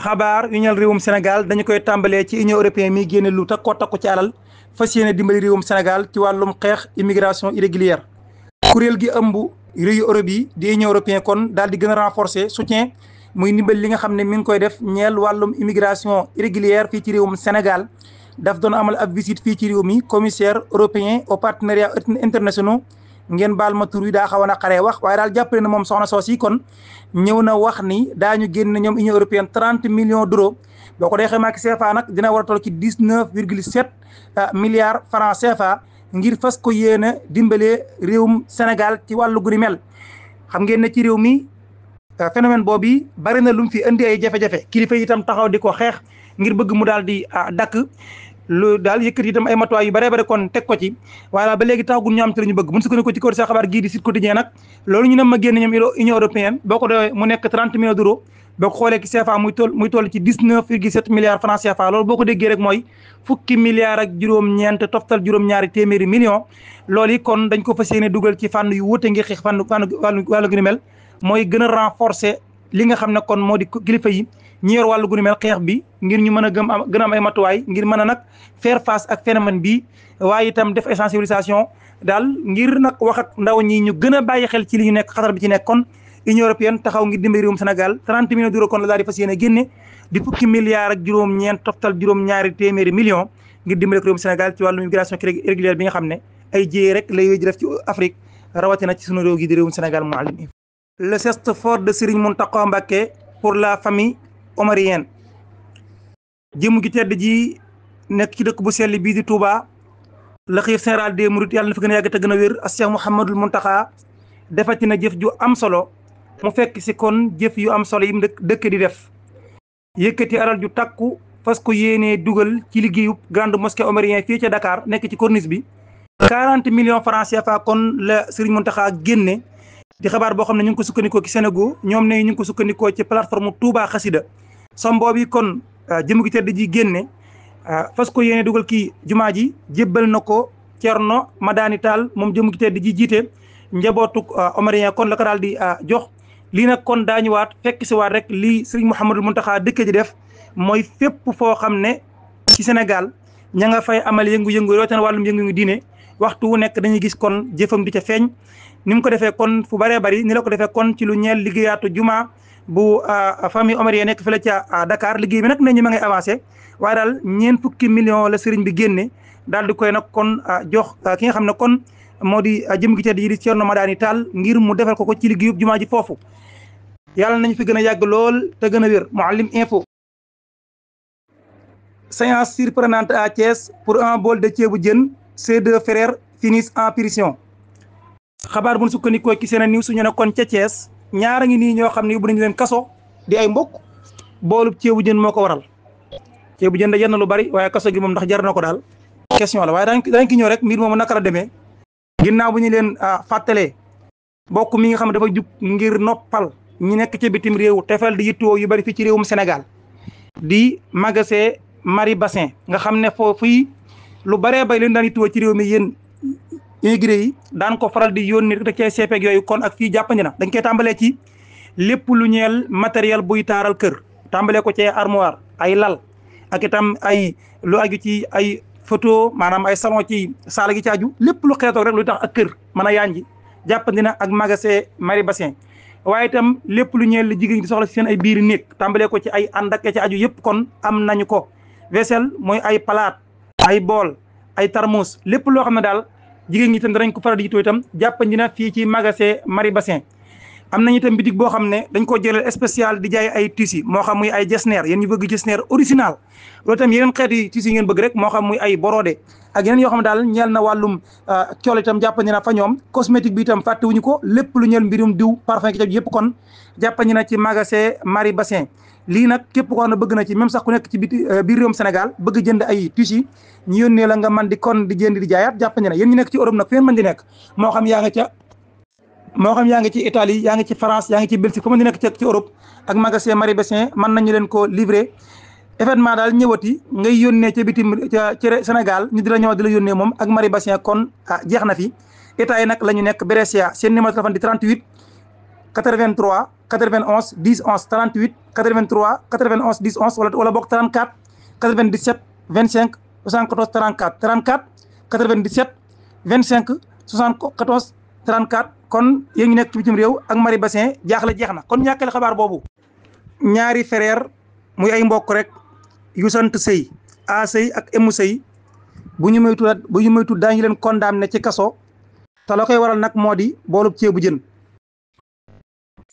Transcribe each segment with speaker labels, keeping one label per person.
Speaker 1: xabaar yu ñeel réewum Sénégal dañu koy tàmbalee ci union européenne mi génne lu takku ci alal fas yéene dimbali réewum Sénégal ci wàllum xeex immigration irrégulière. kuréel gi ëmb réewu Europe yi di union européenne kon daal di gën a renforcer soutien muy ndimbal li nga xam ne mi ngi koy def ñeel wàllum immigration irrégulière fii ci réewum Sénégal. daf doon amal ab visite fii ci réew mi commissaire européen aux partenariats internationaux ngeen baal ma tur wi daa xaw a naqaree wax waaye daal jàppale na moom soxna soos yi kon ñëw na wax ni daañu génn ñoom union européenne 30 millions d'euros boo ko dee xaymaa ci CFA nag dina war a toll ci 19,7 milliards francs CFA ngir fas ko yéene dimbalee réewum Sénégal ci wàllu gu ni mel. xam ngeen ne ci réew mi phénomène boobu bari na lu mu fi indi ay jafe-jafe kilifa yi itam taxaw di ko xeex ngir bëgg mu daal di dakk lu daal yëkkati itam ay matuwaay yu bare kon teg ko ci voilà ba léegi taxagul ñu am ci la ñu bëgg mun sukkandiku ci ko sa xabaar gii di Sud Quotidien nag loolu ñu ne ma génn ñoom union européenne boo ko doon mu nekk 30 millions d'euros boo ko xoolee ci CFA muy toll ci 19,7 milliards francs CFA loolu boo ko déggee rek mooy fukki milliards ak juróom-ñeent toftal juróom-ñaari téeméeri millions loolu yi kon dañ ko fas yéene dugal ci fànn yu wuute ngir xeex wàllu gu ni mel mooy gën a renforcer li nga xam ne kon moo di kilifa yi ñi yor wàllu gu ni mel xeex bi ngir ñu mën a gën a am ay matuwaay ngir mën a nag faire face ak phénomène bi waaye itam def ay sensibilisation daal ngir nag wax ak ndaw ñi ñu gën a bàyyi xel ci li ñu nekk xatar bi ci nekk kon Union européenne taxaw ngir dimbali réewum Sénégal 30 millions d'euros kon la daal di fas yéene génne di fukki milliards ak juróom-ñeent toftal juróom-ñaari téeméeri millions ngir dimbali réewum Sénégal ci wàllu migration irrégulière bi nga xam ne ay jéyee rek lay def ci Afrique rawatina ci sunu réew gi di réewum Sénégal Mouhalim. Le geste fort de Serigne Mountakha Mbacké pour la famille omarienne jëmu gi tedd ji nekk ci dëkk bu sell bii di Touba la xalifa général des mourides yàlla na fi gën a yàgg te gën a wér ak Cheikh Mouhamadoul Mountakha defati na jëf ju am solo mu fekk si kon jëf yu am solo yi mu dëkk di def yëkkati alal ju takku fas ko yéenee dugal ci liggéeyu grande mosquée omarienne fii ca Dakar nekk ci corniche bi 40 millions francs CFA kon la Serigne Mountakha génne di xabaar boo xam ne ñu ngi ko sukkandikoo ci Sénégal ñoom ne ñu ngi ko sukkandikoo ci plateforme Touba Xasida som boobu kon jëmu gi tedd ji génne fas ko yéene dugal kii jumaa ji jébbal na ko Thierno Madani Tall moom jëmu gi tedd ji jiite njabootu omarien kon la ko daal di jox lii nag kon daañu waat fekk si waat rek lii Serigne Mouhamadou Mountakha dëkk ji def mooy fépp foo xam ne ci Sénégal ña nga fay amal yëngu-yëngu rawatina wàllum yëngu-yëngu diine waxtu wu nekk dañuy gis kon jëfam di ca feeñ ni mu ko defee kon fu bëree bëri ni la ko defee kon ci lu ñeel liggéeyaatu juma bu famille omarienne nekk fële ca Dakar liggéey bi nag ne ñu ma ngay avancé waaye daal ñeent fukki millions la sëriñ bi génne daal di koy nag kon jox ki nga xam ne kon moo di jëm gi tedd yi di Thierno Madani Tall ngir mu defal ko ci liggéeyub jumaa ji foofu yàlla nañu fi gën a yàgg lool te gën a wér Mouhalim Info. Séance surprenante à Thiès pour un bol de ceebu jën ces deux frères finissent en prison. xabaar bu ñu sukkandikoo ci seen niw suñu ne kon ca Thiès ñaara ngi nii ñoo xam ne yóbbu nañu leen kaso di ay mbokk boolub ceebu jën moo ko waral ceebu jën da jar na lu bari waaye kaso gi moom ndax jar na ko daal question la waaye daañu ki ñëw rek mbir moomu naka la demee ginnaaw bu ñu leen fàttalee mbokk mi nga xam ne dafa jug ngir noppal ñi nekk ci bitim réew tefal di yittewoo yu bari fii ci réewum Sénégal di magasin Marie Bassin nga xam ne foofu lu baree bay leen daan yittewoo ci réew mi yéen immigré yi daan ko faral di yónni rek ci ay CPEC yooyu kon ak fii jàppandi na dañ koy tàmbalee ci lépp lu ñeel matériel buy taaral kër tàmbalee ko ci armoire ay lal ak itam ay lu aju ci ay photo maanaam ay salon ci saala gi ci aju lépp lu xeetoog rek luy tax ak kër mën a yaañji jàppandi na ak magasin Marie Bassin waaye itam lépp lu ñeel jigéen ñi di soxla ci seen ay biiri néeg tàmbalee ko ci ay ànd ak ci aju yëpp kon am nañu ko vaisselle mooy ay palaat ay bool ay tarmus lépp loo xam ne daal jigéen ñi itam danañ ko faral di yittoo itam jàppandi na fii ci magasin Marie Bassin am nañu itam bitig boo xam ne dañ ko jëlal spécial di jaay ay tissus moo xam muy ay jesner yéen ñu bëgg jesner original loolu itam yeneen xeeti tissus yi ngeen bëgg rek moo xam muy ay borodé ak yeneen yoo xam ne daal ñeel na wàllum col itam jàppandi na fa ñoom cosmétique bi itam fàttewuñu ko lépp lu ñeel mbirum diw parfum ki yëpp kon jàppandi na ci magasin Marie Bassin lii nag képp koo xam ne bëgg na ci même sax ku nekk ci biir réewum Sénégal bëgg jënd ay tissus ñu yónnee la nga man di kon di jënd di jaayaat jàppandi na yéen ñu nekk ci Europe nag feen mën di nekk moo xam yaa ngi ci Italie yaa ngi ci France yaa ngi ci Belgique fu mën di nekk ci Europe ak magasin Marie Bassin mën nañu leen ko livrer événement daal ñëwati ngay yónnee ca bitim ca Sénégal ñu di la ñëw di la yónnee moom ak Marie Bassin kon jeex na fi état yi nag la ñu nekk Brescia seen numéro téléphone di 38 83 91 10 11 38 83 91 10 11 wala bokk 34 97 25 74 34 34 97 25 74 34 kon yéen ñu nekk ci bitim réew ak Marie Bassin jaaxle jeex na kon ñàkkale xabaar boobu ñaari frère muy ay mbokk rek yu sant Sëy A Sëy ak Emu Sëy bu ñu moytu daañu leen condamné ci kaso te la koy waral nag moo di boolub ceebu jën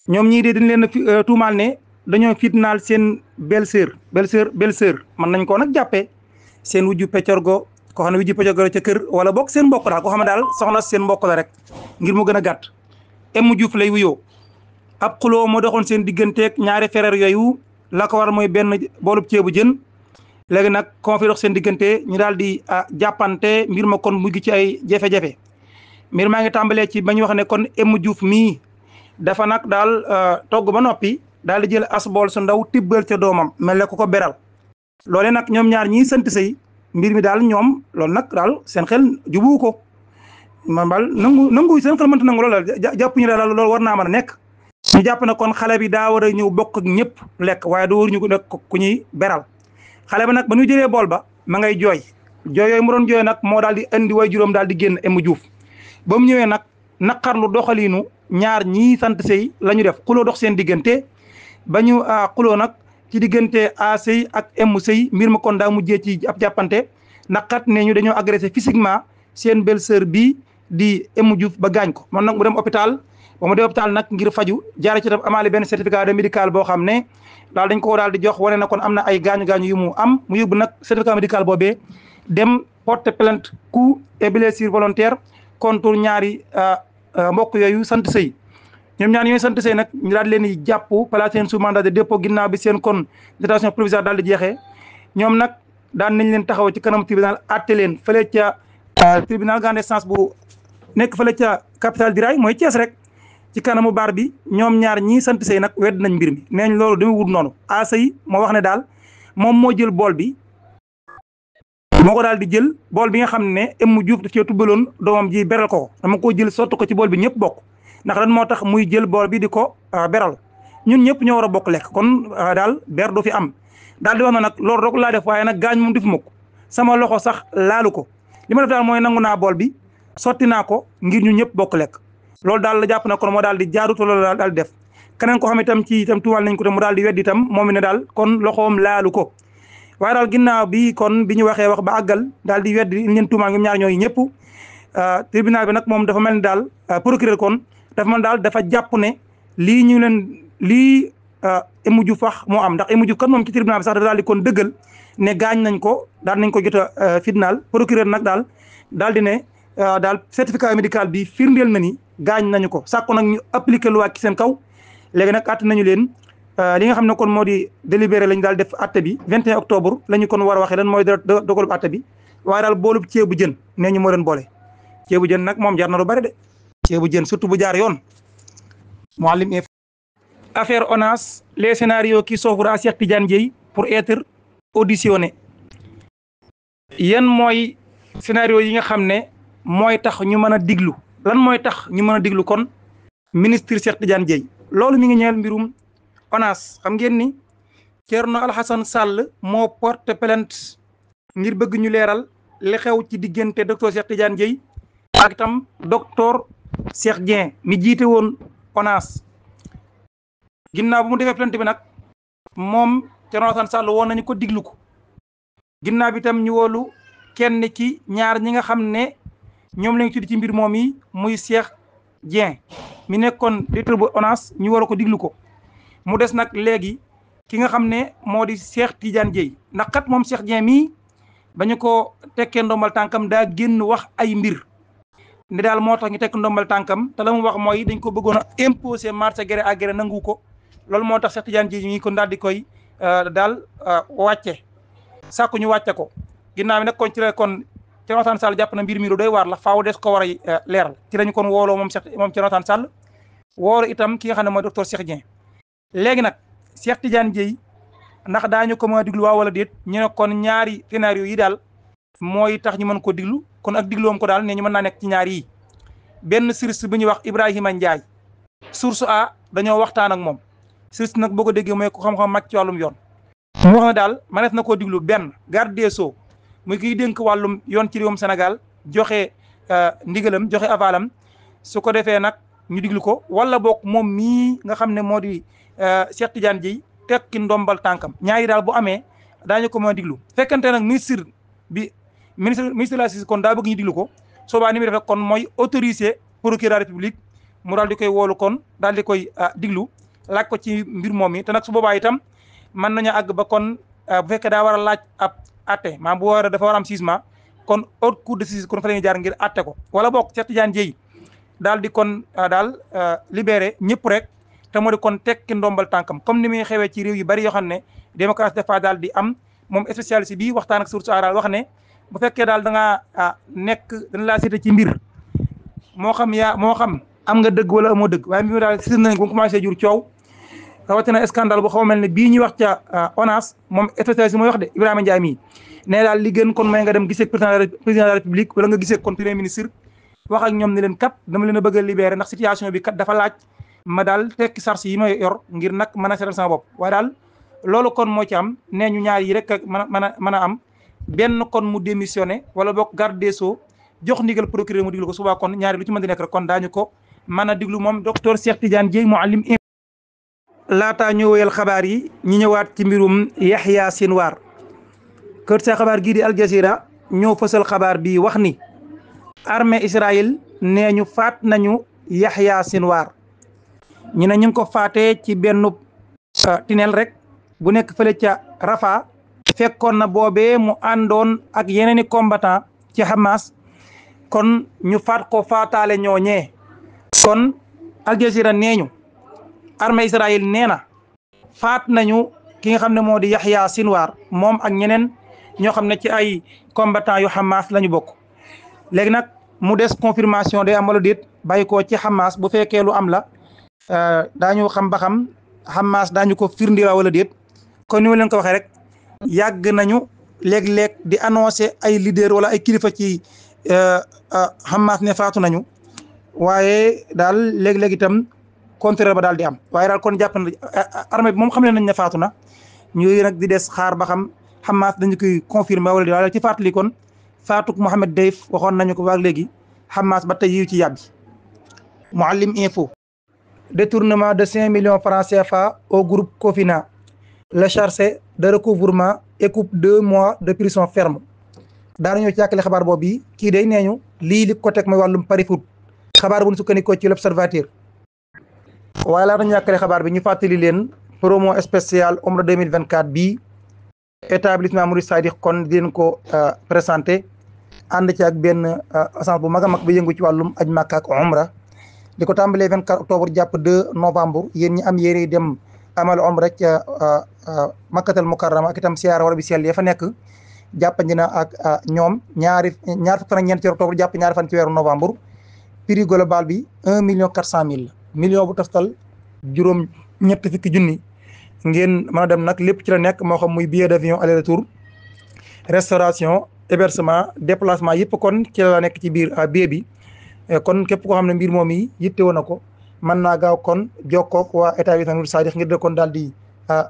Speaker 1: ñoom ñii de dañ leen tuumaal ne dañoo fitnaal seen belle-sœur mën nañ koo nag jàppee seen wujju peccorgo koo xam ne wujju peccorgo ca kër wala bokk seen mbokk daal koo xam ne daal soxna seen mbokk la rek ngir mu gën a gàtt Emu Diouf lay wuyoo ab xuloo moo doxoon seen digganteeg ñaari frère yooyu la ko waral mooy benn boolub ceebu jën léegi nag kon fi dox seen diggante ñu daal di jàppante mbir ma kon mujj ci ay jafe-jafe mbir maa ngi tàmbalee ci ba ñu wax ne kon Emu Diouf mii dafa nag daal togg ba noppi daal di jël as bool su ndaw tibbal ca doomam mel ne ko beral loole nag ñoom ñaar ñii sant Sëy mbir mi daal ñoom loolu nag daal seen xel jubu ko man daal nangu seen xel mënta nangu loolu jàpp ñu daal loolu war naa mën a nekk ñu jàpp ne kon xale bi daa war a ñëw bokk ak ñëpp lekk waaye du waruñu ko nekk ku ñuy beral xale ba nag ba ñu jëlee bool ba ma ngay jooy yooyu mu doon jooy nag moo daal di indi way juróom daal di génn Emu Diouf ba mu ñëwee nag naqarlu doxaliinu ñaar ñii sant Sëy la ñu def xuloo dox seen diggante ba ñu xuloo nag ci diggante A Sëy ak Emu Sëy mbir ma kon daa mujjee ci ab jàppante naqat ne ñu dañoo agressé physiquement seen belle-sœur bii di Emu Diouf ba gaañ ko man nag mu dem hôpital ba mu dem hôpital nag ngir faju jaare ci tam amaale benn certificat de médical boo xam ne daal dañ ko daal di jox wane na kon am na ay gaañu-gaañu yu mu am mu yóbbu nag certificat médical boobee dem porter plainte coup et blessure volontaire contre ñaari mbokk yooyu sant Sëy ñoom ñaar ñooy sant Sëy nag ñu daal di leen di jàpp placé leen sous mandat de dépôt ginnaaw bi seen kon détention provisoire daal di jeexee ñoom nag daan nañ leen taxaw ci kanam tribunal àtte leen fële ca tribunal grande instance bu nekk fële ca capitale di raay mooy Thiès rek ci kanamu baar bi ñoom ñaar ñii sant Sëy nag wedd nañ mbir mi neeñ loolu dama wut noonu A Sëy moo wax ne daal moom moo jël bool bi moo ko daal di jël bool bi nga xam ne Emu Diouf daf cee tubbaloon doomam ji beral ko dama ko jël sotti ko ci bool bi ñëpp bokk ndax lan moo tax muy jël bool bi di ko beral ñun ñëpp ñoo war a bokk lekk kon daal ber du fi am daal di wax na nag loolu rek laa def waaye nag gaañ moom defu ma ko sama loxo sax laalu ko li ma def daal mooy nangu naa bool bi sotti naa ko ngir ñu ñëpp bokk lekk loolu daal la jàpp na kon moo daal di jaaruto loolu daal di def keneen ko xam itam ci itam tuumal nañ ko te mu daal di weddi itam moom ne daal kon loxoom laalu ko waaye daal ginnaaw bi kon bi ñu waxee wax ba àggal daal di weddi li leen tuumaal ñoom ñaar ñooyu ñëpp tribunal bi nag moom dafa mel ni daal procureur kon dafa mel daal dafa jàpp ne lii ñu leen lii Emu Diouf wax moo am ndax Emu Diouf kan moom ci tribunal bi sax dafa daal di kon dëggal ne gaañ nañ ko daal nañ ko jot a fitnaal procureur nag daal di ne daal certificat médical bi firndeel na ni gaañ nañu ko sàkku nag ñu appliqué loi ci seen kaw léegi nag àtte nañu leen li nga xam ne kon moo di délibéré lañu daal def àtte bi 21 octobre la ñu kon war a waxee lan mooy dogalub àtte bi waaye daal boolub ceebu jën nee ñu moo leen boole ceebu jën nag moom jar na lu bari de ceebu jën surtout bu jaar yoon Mouhalim affaire ONAS les scénarios qui s'offrent à Cheikh Tidiane Dièye pour être auditionné yan mooy scénario yi nga xam ne mooy tax ñu mën a diglu lan mooy tax ñu mën a diglu kon ministre Cheikh Tidiane Dièye loolu mi ngi ñeel mbirum ONAS xam ngeen ni Thierno Alassane Sall moo porte plainte ngir bëgg ñu leeral li xew ci diggante docteur Cheikh Tidiane Dièye ak itam docteur Cheikh Dieng mi jiite woon ONAS ginnaaw bu mu defee plainte bi nag moom Thierno Alassane Sall woon nañu ko diglu ko ginnaaw bi itam ñu woolu kenn ci ñaar ñi nga xam ne ñoom lañu tudd ci mbir moom yi muy Cheikh Dieng mi nekkoon directeur bu ONAS ñu war a ko diglu ko mu des nag léegi ki nga xam ne moo di Cheikh Tidiane Dièye ndax kat moom Cheikh Dieng mii ba ñu ko tekkee ndombal tànkam daa génn wax ay mbir ne daal moo tax ñu tekk ndombal tànkam te la mu wax mooy dañ ko bëggoon a imposer marché gré à gré nangu ko loolu moo tax Cheikh Tidiane Dièye ñi kon daal di koy daal wàcce sàkku ñu wàcce ko ginnaaw bi nag kon ci la kon Thierno Alassane Sall jàpp na mbir mi lu doy waar la faaw des ko war a leeral ci lañu kon wooloo moom Thierno Alassane Sall woolu itam ki nga xam ne mooy docteur Cheikh Dieng léegi nag Cheikh Tidiane Dièye ndax daañu ko mën a diglu waaw wala déet ñu ne kon ñaari scénario yi daal mooy tax ñu mën ko diglu kon ak digluwam ko daal ne ñu mën naa nekk ci ñaar yi benn juriste bu ñuy wax Ibrahima Ndiaye source A dañoo waxtaan ak moom surtout nag boo ko déggee mooy ko xam-xam mag ci wàllum yoon mu wax ne daal manees na koo diglu benn garde des sceaux muy kiy dénk wàllum yoon ci réewum Sénégal joxe ndigalam joxe avalam su ko defee nag ñu diglu ko wala boog moom mii nga xam ne moo di Cheikh Tidiane Dièye tekki ndombal tànkam ñaari daal bu amee daañu ko mën a diglu fekkante nag ministre de la justice kon daa bëgg ñu diglu ko soobaa ni muy defee kon mooy autoriser procureur de la République mu daal di koy woolu kon daal di koy diglu laaj ko ci mbir moom yi te nag su boobaa itam mën nañu àgg ba kon bu fekkee daa war a laaj ab atte maanaam bu war a dafa war a am jugement kon haute cour de justice kon fa la ñuy jaar ngir atte ko wala boog Cheikh Tidiane Dièye daal di kon daal libéré ñëpp rek te moo di kon tekki ndombal tànkam comme ni muy xewee ci réew yu bari yoo xam ne démocratie dafa daal di am moom spécialiste bi waxtaan ak source aral wax ne bu fekkee daal da ngaa nekk dañ laa cité ci mbir moo xam am nga dëgg wala amoo dëgg waaye mbir mi daal si nañ ko mu commencé jur coow rawatina scandale bu xaw a mel ne bii ñuy wax ca ONAS moom spécialiste mooy wax de Ibrahima Ndiaye mii ne daal li gën kon mooy nga dem gisee président de la république wala nga gisee kon premier ministre wax ak ñoom ne leen kat dama leen a bëgg a libéré ndax situation bi kat dafa laaj ma daal tekki charge yi ma yor ngir nag mën a seetal sama bopp waaye daal loolu kon moo ci am nee ñu ñaar yi rek mën a am benn kon mu démissionné wala boog garde des sceaux jox ndigal procureur mu diglu ko subaa kon ñaari lu ci mën di nekk rek kon daañu ko mën a diglu moom docteur Cheikh Tidiane Dièye Mouhalim. laataa ñu wéyal xabaar yi ñi ñëwaat ci mbirum Yahya Sinwar kër sa xabaar gii di Al Jazeera ñoo fësal xabaar bi wax ni armée Israël nee ñu faat nañu Yahya Sinwar ñu ne ñu ngi ko faatee ci benn tunnel rek bu nekk fële ca Rafa fekkoon na boobee mu àndoon ak yeneeni combattant ci Hamas kon ñu faat ko faataale ñooñee kon Al Jazeera nee ñu armée Israël nee na faat nañu ki nga xam ne moo di Yahya Sinwar moom ak ñeneen ñoo xam ne ci ay combattant yu Hamas la ñu bokk léegi nag mu des confirmation day am wala déet bàyyi ko ci Hamas bu fekkee lu am la daañu xam ba xam Hamas daañu ko firndira wala déet kon ni ma leen ko waxee rek yàgg nañu léeg-léeg di annoncé ay leader wala ay kilifa ci Hamas ne faatu nañu waaye daal léeg-léeg itam contraire ba daal di am waaye daal kon jàpp na armée bi moom xam nañ ne faatu na ñuy nag di des xaar ba xam Hamas dañu koy confirmer wala déet waaye ci fàttali kon faatuk Mohamed Deif waxoon nañu ko waag léegi Hamas ba tey yiw ci yàbbi. Mouhalim info détournement de 5 millions francs CFA au groupe Cofina le chargé de recouvrement écope 2 mois de prison ferme daanañoo ci yàkkale xabaar boobu bi kii day nee ñu lii li ko teg mooy wàllum pari foot xabaar bu ñu sukkandikoo ci l'observateur waaye laa dañu yàkkale xabaar bi ñu fàttali leen promo spécial Omra 2024 bii établissement Mouride Sadiq kon di leen ko présenté ànd ci ak benn agence bu mag a mag ba yëngu ci wàllum aj Makka ak Umra di ko tàmbalee 24 octobre jàpp 2 novembre yéen ñi am yéene dem amal Umra ca Makkatal Mukarrama ak itam siyaara war bi sell ya fa nekk jàppandi na ak ñoom ñaar fukk ak ñeent ci octobre jàpp ñaari fan ci weeru novembre prix global bi 1.400.000 million bu taftal juróom ñett fukki junni ngeen mën a dem nag lépp ci la nekk moo xam muy billet d'avion aller retour restauration hébergement déplacement yëpp kon ci la nekk ci biir billet bi kon képp koo xam ne mbir moom yi yitte woon na ko mën naa gaaw kon jokkoog waa établissement Mouride Sadiq ngir de kon daal di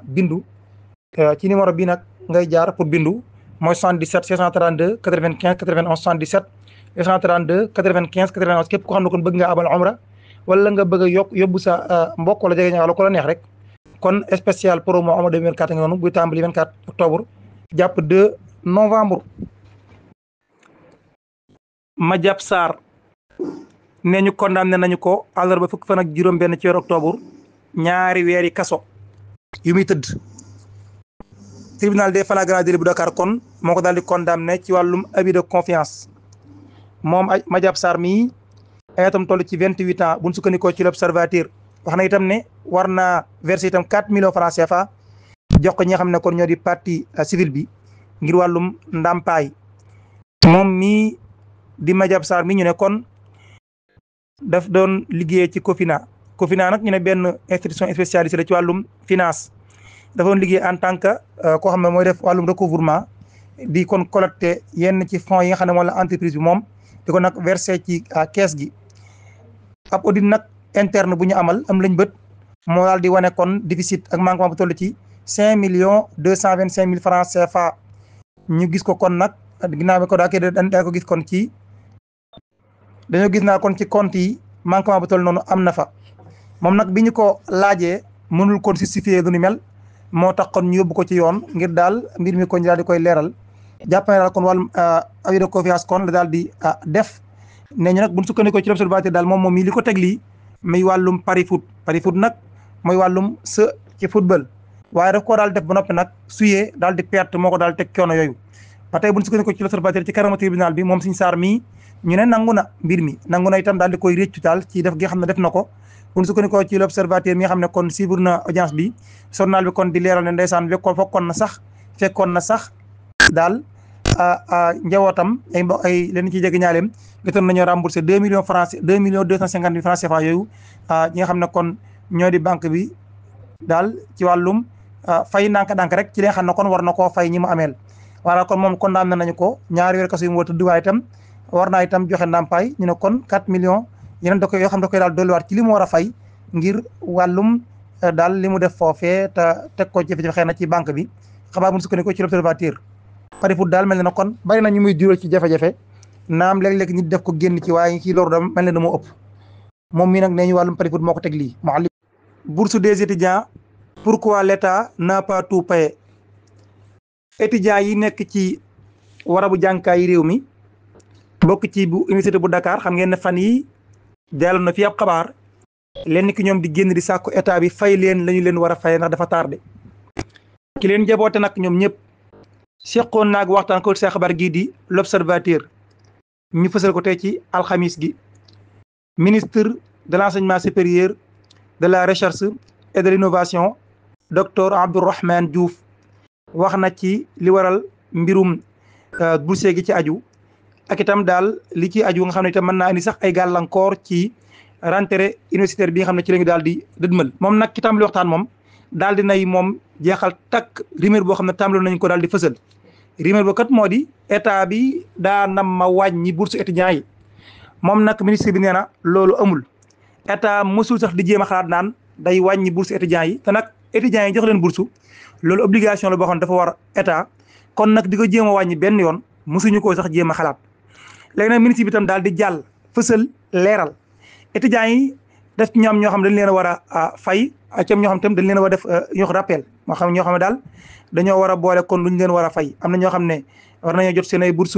Speaker 1: bindu ci numéro bi nag ngay jaar pour bindu mooy 77 632 95 91 77 632 95 91 képp koo xam ne kon bëgg nga abal Umra wala nga bëgg a yóbbu sa mbokk wala jege ñaar ko la neex rek kon spécial promo Omra 2024 nga noonu buy tàmbali 24 octobre jàpp 2 novembre. Madiab Sarr nee ñu condamné nañu ko àllarba fukk fan ak juróom-benn ci weeru octobre ñaari weeri kaso yu muy tëdd. tribunal des flagrants délits bu Dakar kon moo ko daal di condamné ci wàllum abus de confiance moom Madiab Sarr mii ay atam toll ci 28 ans bu ñu sukkandikoo ci l'observateur wax na itam ne war naa verser itam 4 millions francs CFA jox ko ñi nga xam ne kon ñoo di partie civile bi ngir wàllum ndàmpaay moom mii di Madiab Sarr mi ñu ne kon daf doon liggéey ci Cofina nag ñu ne benn institution spécialisée la ci wàllum finance dafa doon liggéey en tant que koo xam ne mooy def wàllum recouvrement di kon collecté yenn ci fonds yi nga xam ne moom la entreprise bi moom di ko nag versé ci caisse gi ab audit nag interne bu ñu amal am lañ bët moo daal di wane kon déficit ak manquement bu toll ci 5 225 000 francs CFA. ñu gis ko kon nag ginnaaw bi ko daa ko gis kon ci dañoo gis naa kon ci compte yi manquement bu toll noonu am na fa. moom nag bi ñu ko laajee mënul kon justifier lu ni mel moo tax kon ñu yóbbu ko ci yoon ngir daal mbir mi kon daal di koy leeral. jàpp na daal kon wàllum avis de confiance kon la daal di def ne ñu nag buñ sukkandikoo ci l'observateur daal moom mii li ko teg lii muy wàllum pari foot nag mooy wàllum ci football. waaye daf koo daal def ba noppi nag suyee daal di perte moo ko daal teg coono yooyu. ba tey buñ sukkandikoo ci l'observateur ci kanamu tribunal bi moom Serigne Sarr mii ñu ne nangu na mbir mi nangu na itam daal di koy réccu daal ci def gi xam ne def na ko. buñ sukkandikoo ci l'observateur mi nga xam ne kon suivre na audience bi journal bi kon di leeral ne ndeysaan fekkoon na sax daal njabootam ay leen ci jege ñaaleem jotoon nañoo remboursé 2 millions 250 000 francs CFA yooyu ñi nga xam ne kon ñoo di banque bi daal ci wàllum fay ndànk-ndànk rek ci li nga xam ne kon war na koo fay ñi mu ameel. wala kon moom condamné nañu ko ñaari weer kaso yu mu war a tëdd waaye itam war naa itam joxe ndàmpaay ñu ne kon 4 millions yeneen yoo xam da koy daal dolliwaat ci li mu war a fay ngir wàllum daal li mu def foofee te teg ko jafe-jafe xëy na ci banque bi. xabaar bu ñu sukkandikoo ci l'observateur pari foot daal mel na kon bari na ñu muy jural ci jafe-jafe naam léeg-léeg nit def ko génn ci waaye ci loolu da mel ne moo ëpp moom mii nag nee ñu wàllum pari foot moo ko teg lii. bourse des étudiants pourquoi l'État n'a pas tout payé. étudiants yi nekk ci warabu jànkaay réew mi bokk ci bu université bu Dakar xam ngeen ne fan yi jàlloon na fi ab xabaar leen ki ñoom di génn di sàkku état bi fay leen la ñu leen war a fay ndax dafa tardé. ki leen jaboote nag ñoom ñëpp seqoon naag waxtaan ko sa xabaar gii di l'observateur ñu fësal ko tey ci alxamis gi. ministre de l'enseignement supérieur de la recherche et de l'innovation docteur Abdourahmane Diouf wax na ci li waral mbirum bourse gi ci aju ak itam daal li ci aju nga xam ne itam mën naa indi sax ay gàllankoor ci rentrée universitaire bi nga xam ne ci la ñu daal di dëdmal. moom nag ki tàmbali waxtaan moom daal di nay moom jeexal takk rumeur boo xam ne tàmbali nañu ko daal di fësal. rumeur boo kat moo di état bi daa nam ma wàññi bourse étudiants yi moom nag ministre bi nee na loolu amul. état mësul sax di jéem a xalaat naan day wàññi bourse étudiants yi te nag étudiants yi jox leen bourse loolu obligation la boo xam ne dafa war état kon nag di ko jéem a wàññi benn yoon mësuñu koo sax jéem a xalaat. léegi nag ministre bi tam daal di jàll fësal leeral étudiants yi def ci ñoom ñoo xam dañ leen a war a fay ak ñoo xam tam dañ leen a war a def ñu wax rappel moo xam ñoo xam ne daal dañoo war a boole kon luñ leen war a fay am na ñoo xam ne war nañoo jot seen ay bourse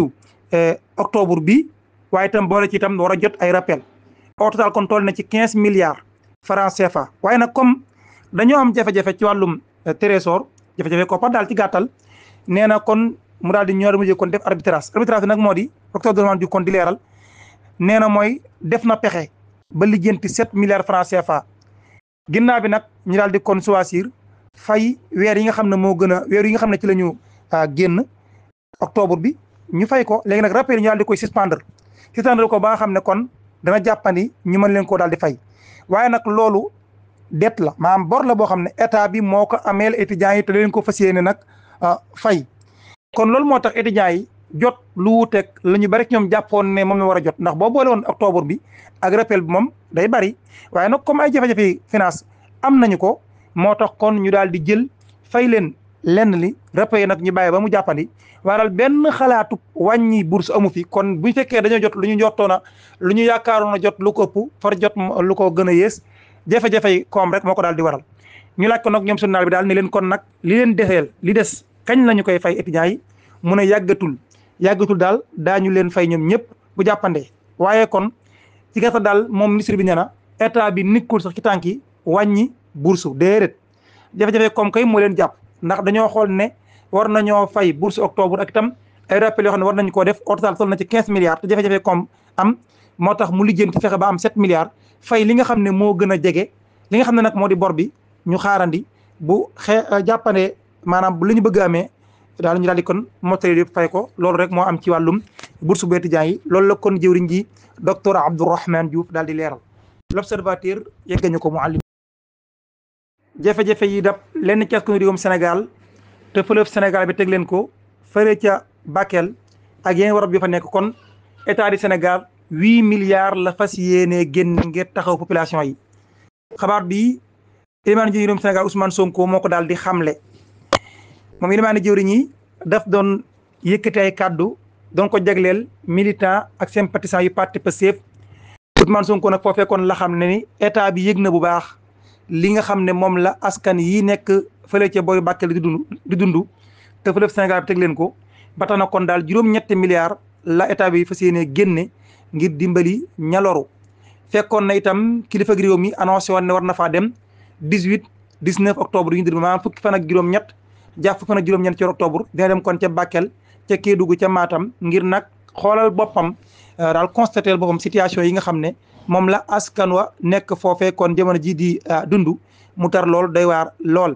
Speaker 1: octobre bi waaye itam boole ci itam war a jot ay rappel au total kon toll na ci 15 milliards francs CFA. waaye nag comme dañoo am jafe-jafe ci wàllum trésor jafe-jafe ko daal ci gàttal nee na kon mu daal di ñëw mujjee kon def arbitrage bi nag moo di docteur Abdourahmane Diouf kon di leeral nee na mooy def na pexe ba lijjanti 7 milliards francs CFA. ginnaaw bi nag ñu daal di kon choisir fay weer yi nga xam ne moo gën a weer yi nga xam ne ci la ñu génn octobre bi ñu fay ko léegi nag rappel ñu daal di koy suspendre ko ba nga xam ne kon dana jàppandi ñu mën leen koo daal di fay. waaye nag loolu dette la maanaam bor la boo xam ne état bi moo ko ameel étudiants yi te leen ko fas yéene nag fay. kon loolu moo tax étudiants yi jot lu wuuteeg la ñu bari ñoom jàppoon ne moom la war a jot ndax boo boole woon octobre bi ak rappel bi moom day bari waaye nag comme ay jafe-jafe finance am nañu ko moo tax kon ñu daal di jël fay leen lenn li rappel nag ñu bàyyi ba mu jàppandi waral benn xalaatu wàññi bourse amu fi. kon bu fekkee dañoo jot lu ñu jottoona lu ñu yaakaaroon a jot lu ko ëpp far jot lu ko gën a yées jafe-jafe koom rek moo ko daal di waral. ñu laaj ko nag ñoom journal bi daal ne leen kon nag li leen deseel li des kañ la ñu koy fay étudiants yi mu ne yàggatul daal daañu leen fay ñoom ñëpp bu jàppandee. waaye kon ci gàttal daal moom ministre bi nee na état bi nekkul sax ci tànk yi wàññi bourse déedéet jafe-jafe koom kay moo leen jàpp ndax dañoo xool ne war nañoo fay bourse octobre ak itam ay rappel yoo xam ne war nañu koo def au total toll na ci 15 milliards te jafe-jafe koom am moo tax mu lijjanti fexe ba am 7 milliards fay li nga xam ne moo gën a jege li nga xam ne nag moo di bor bi ñu xaarandi bu jàppandee maanaam bu li ñu bëgg a amee daal ñu daal di kon mottali yëpp fay ko loolu rek moo am ci wàllum bourse bu étudiants yi loolu la kon jëwriñ ji docteur Abdourahmane Diouf daal di leeral. l'observateur yeggañu ko Mouhalim. jafe-jafe yi dab lenn ci askanu réewum Sénégal te fleuve Sénégal bi teg leen ko fële ca Bakel ak yeneen warab yu fa nekk kon état du Sénégal 8 milliards la fas yéenee génn ngir taxaw population yi. xabaar bi ilimaani jëwriñ réewum Sénégal Ousmane Sonko moo ko daal di xamle moom ilimaani jëwriñ yi daf doon yëkkati ay kàddu doon ko jagleel militant ak sympathisant yu parti Pastef Ousmane Sonko nag foofee kon la xam ne ni état bi yëg na bu baax li nga xam ne moom la askan yi nekk fële ca booy Bakel di dund te fële Sénégal bi teg leen ko ba tax na kon daal juróom-ñetti milliards la état bi fas yéene génne ngir dimbali ñaloru fekkoon na itam kilifa gi réew mi annoncé woon ne war na faa dem 18 19 octobre yu ñu déglu maanaam fukki fan ak juróom-ñett jàpp fukki fan ak juróom-ñett ci octobre dina dem kon ca Bakel ca Kédougou ca Matam ngir nag xoolal boppam daal constater boppam situation yi nga xam ne moom la askan wa nekk foofee kon jamono ji di dund mu tar lool doy waar lool.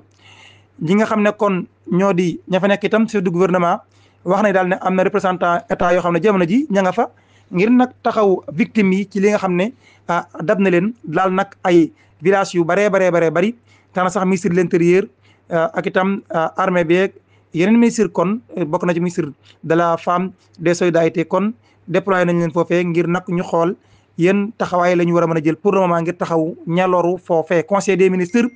Speaker 1: ñi nga xam ne kon ñoo di ña fa nekk itam chef du gouvernement wax nañ daal ne am na représentant état yoo xam ne jamono ji ña nga fa ngir nag taxaw victimes yi ci li nga xam ne dab na leen daal nag ay village yu baree bari tax sax ministre de l'intérieur ak itam armée beeg yeneen ministre kon bokk na ci ministre de la femme des solidarités kon déployé nañ leen foofee ngir nag ñu xool yéen taxawaay la ñu war a mën a jël pour le moment ngir taxaw ñaloru foofee conseil des ministres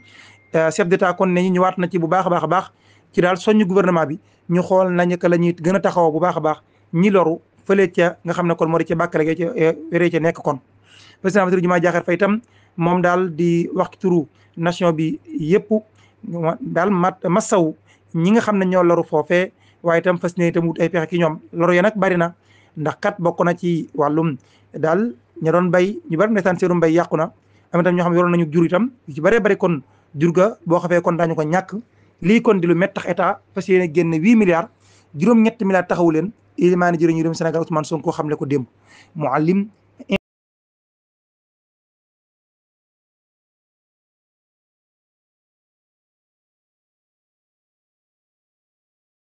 Speaker 1: chef d'état kon ne ñu waat na ci bu baax a baax ci daal soññ gouvernement bi ñu xool nañu que la ñuy gën a taxaw bu baax a baax ñi loru fële ca nga xam ne kon moo di ca Bakel ga ca wéree ca nekk kon président Bassirou Diomaye Diakhar Faye itam moom daal di wax ci turu nation bi yëpp daal massaw ñi nga xam ne ñoo loru foofee waaye itam fas ne itam wut ay pexe ki ñoom loru ya nag bari na ndax kat bokk na ci wàllum daal ña doon bay ñu bari ndeysaan seenu mbay yàqu na am itam ñoo xam ne yoroon nañu jur itam yu ci bëree bëri kon jur ga boo xafee kon daañu ko ñàkk lii kon di lu métti tax état fas yéene génn 8 milliards juróom-ñetti milliards taxawu leen ilimaani jëriñu réewum Sénégal Ousmane Sonko xamle ko démb Mouhalim